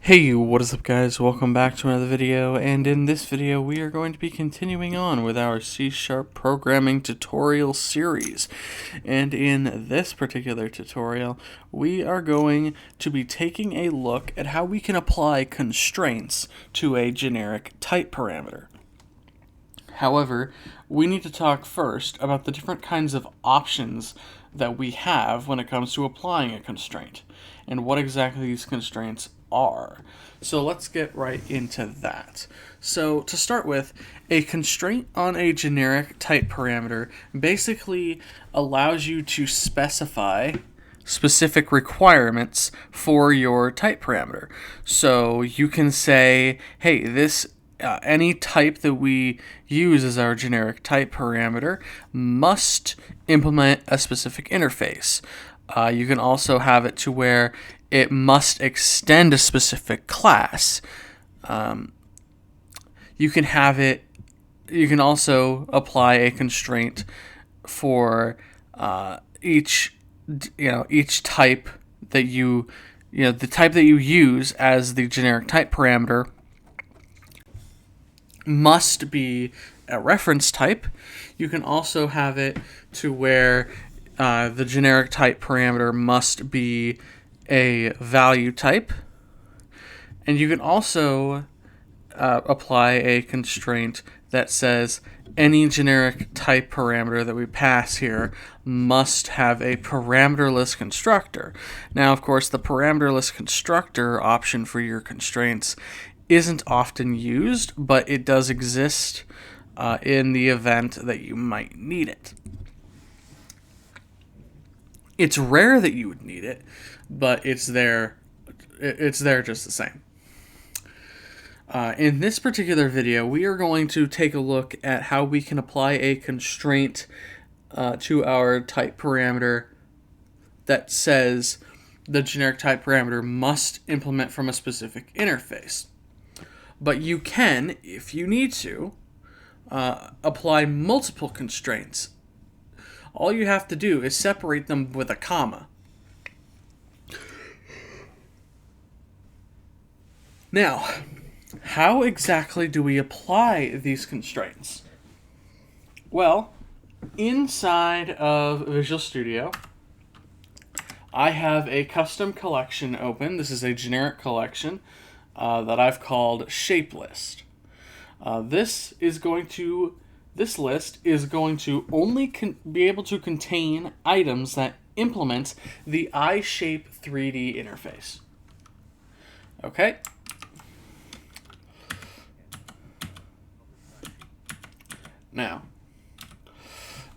Hey, what is up guys? Welcome back to another video, and in this video we are going to be continuing on with our C# programming tutorial series. And in this particular tutorial, we are going to be taking a look at how we can apply constraints to a generic type parameter. However, we need to talk first about the different kinds of options that we have when it comes to applying a constraint, and what exactly these constraints are. So let's get right into that. So to start with, a constraint on a generic type parameter basically allows you to specify specific requirements for your type parameter. So you can say, hey, this any type that we use as our generic type parameter must implement a specific interface. You can also have it to where it must extend a specific class. You can have it. You can also apply a constraint for each type that the type that you use as the generic type parameter must be a reference type. You can also have it to where the generic type parameter must be a value type. And you can also apply a constraint that says any generic type parameter that we pass here must have a parameterless constructor. Now, of course, the parameterless constructor option for your constraints isn't often used, but it does exist in the event that you might need it. It's rare that you would need it, but it's there. It's there just the same. In this particular video, we are going to take a look at how we can apply a constraint to our type parameter that says the generic type parameter must implement from a specific interface. But you can, if you need to, apply multiple constraints. All you have to do is separate them with a comma. Now, how exactly do we apply these constraints? Well, inside of Visual Studio, I have a custom collection open. This is a generic collection that I've called ShapeList. This list is going to only be able to contain items that implement the iShape 3D interface. Okay. Now,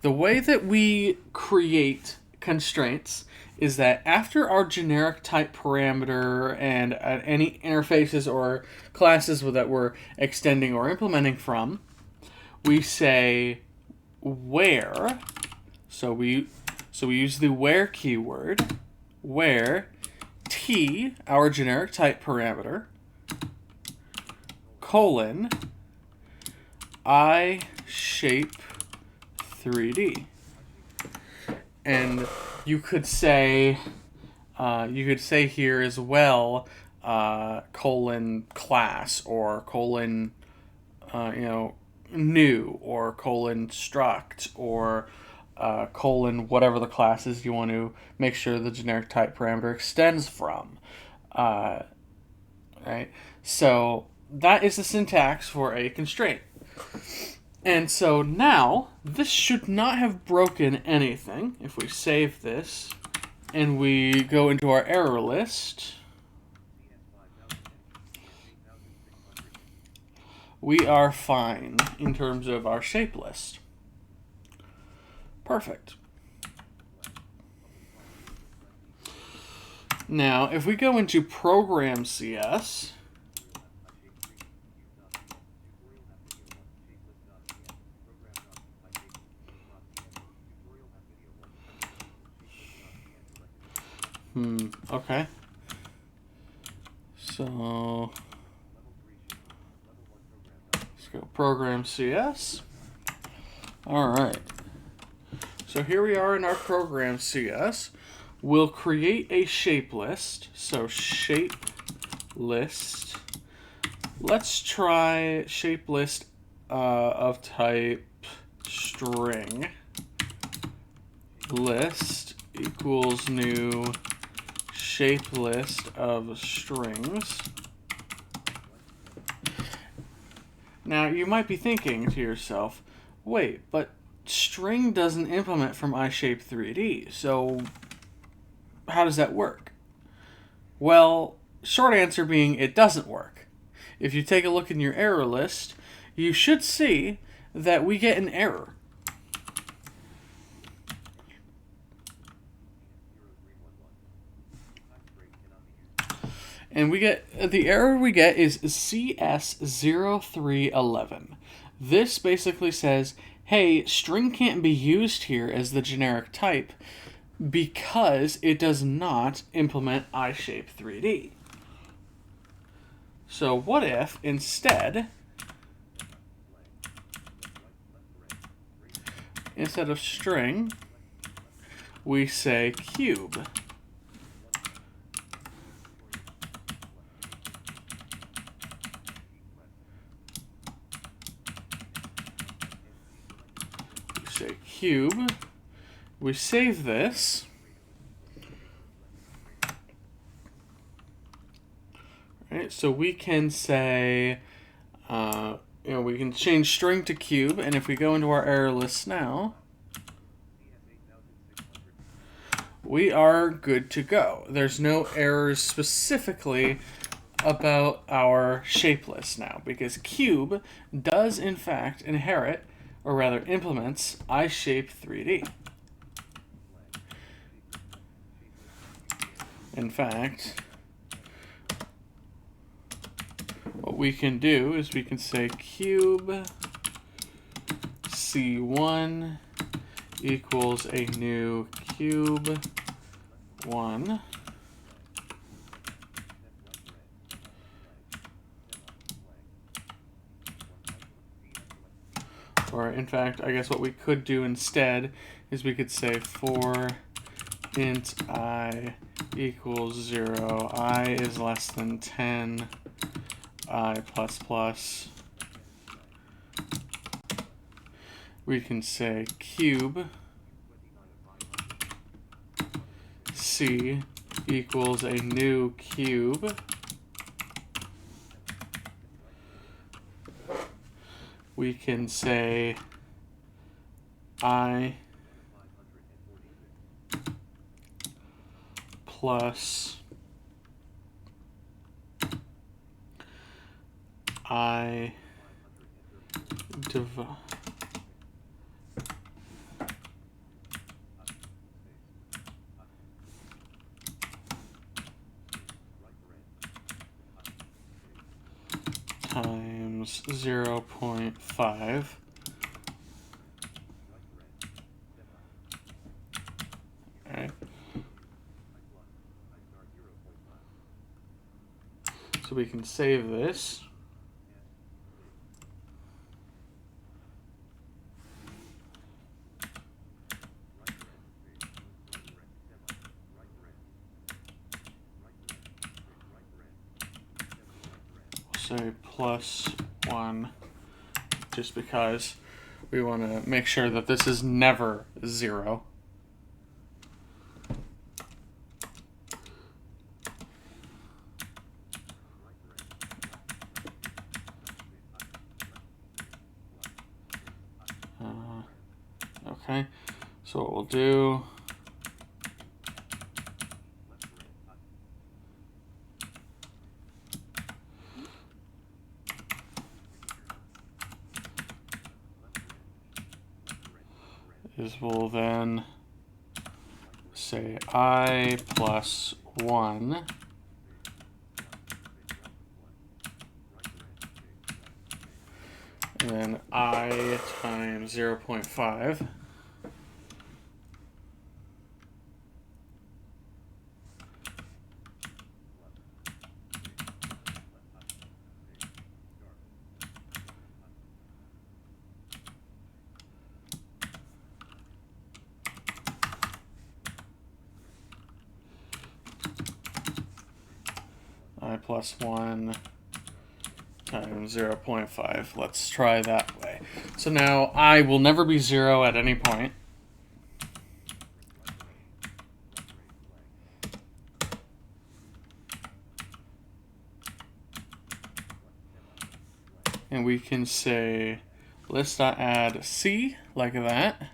the way that we create constraints is that after our generic type parameter and any interfaces or classes that we're extending or implementing from, we say where. So we use the where keyword, where t, our generic type parameter, colon iShape 3D. And you could say here as well, colon class, or colon new, or colon struct, or colon whatever the class is you want to make sure the generic type parameter extends from. Right? So that is the syntax for a constraint. And so now, this should not have broken anything. If we save this and we go into our error list, we are fine in terms of our shape list. Perfect. Now, if we go into Program CS, okay. So let's go Program CS. All right. So here we are in our Program CS. We'll create a shape list. So shape list. Let's try shape list of type string. List equals new shape list of strings. Now you might be thinking to yourself, wait, but string doesn't implement from iShape3D, so how does that work? Well, short answer being it doesn't work. If you take a look in your error list, you should see that we get an error. And we get the error we get is CS0311. This basically says, hey, string can't be used here as the generic type because it does not implement iShape3D. So what if instead of string, we say cube? Say cube. We save this. Right, so we can say, we can change string to cube, and if we go into our error list now, we are good to go. There's no errors specifically about our shape list now, because cube does in fact inherit, or rather implements, iShape3D. In fact, what we can do is we can say cube C1 equals a new cube 1. Or in fact, I guess what we could do instead is we could say for int I equals 0, I is less than 10, I plus plus. We can say cube C equals a new cube. We can say I plus I divide times 0.5. Alright. So we can save this. Say +1, just because we want to make sure that this is never 0. Okay, so what we'll do is we'll then say I plus 1 and then I times 0.5. I plus 1 times 0.5. Let's try that way. So now I will never be 0 at any point. And we can say list.add c, like that.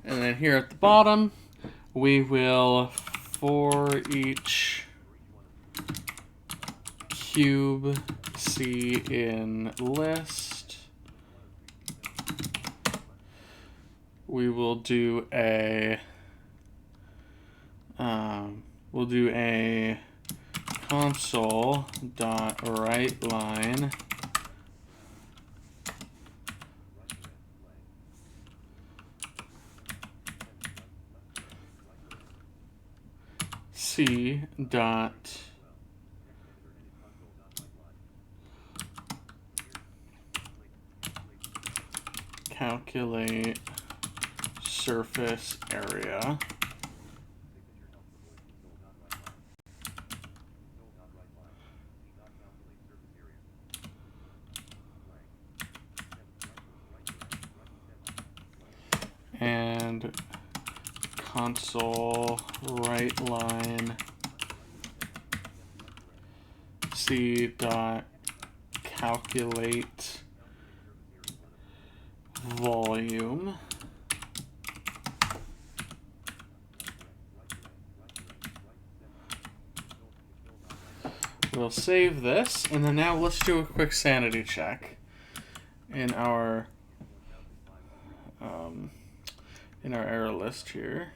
And then here at the bottom, we will for each cube c in list, we will do a console dot write line c dot calculate surface area. And console write line c dot calculate volume. We'll save this, and then now let's do a quick sanity check in our error list here.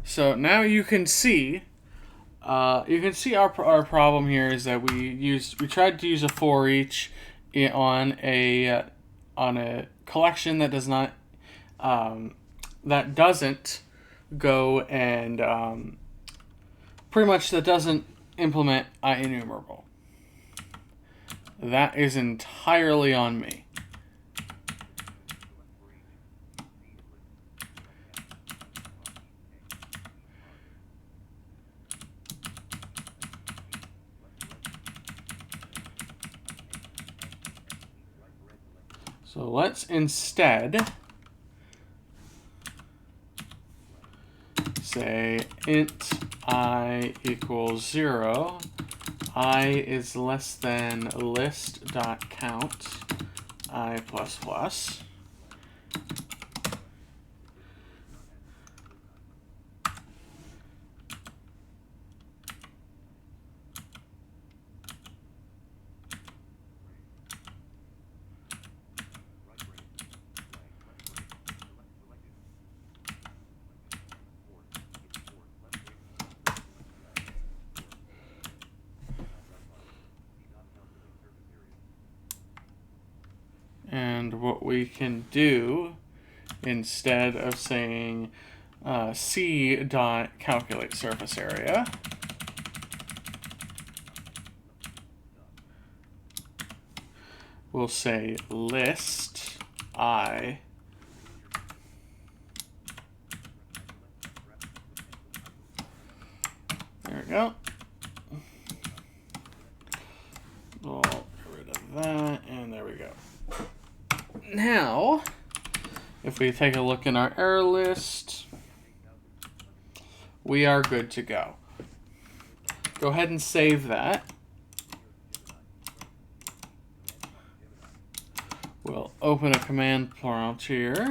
So now you can see our problem here is that we tried to use a for each on a collection that does not that doesn't go and pretty much that doesn't implement IEnumerable. That is entirely on me. So let's instead say int I equals 0. I is less than list.count I plus plus. And what we can do, instead of saying c dot calculate surface area, we'll say list I there we go. We'll get rid of that, and there we go. Now, if we take a look in our error list, we are good to go. Go ahead and save that. We'll open a command prompt here.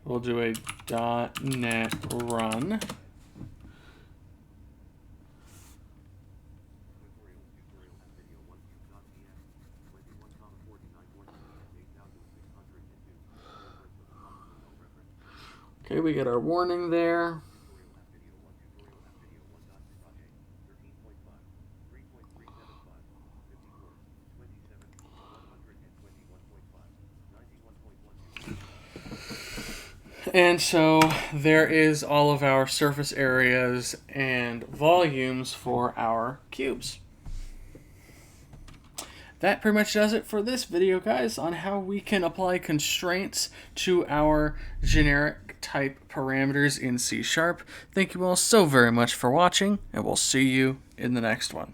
We'll do a .NET run. Okay, we get our warning there. And so there is all of our surface areas and volumes for our cubes. that pretty much does it for this video, guys, on how we can apply constraints to our generic type parameters in C#. Thank you all so very much for watching, and we'll see you in the next one.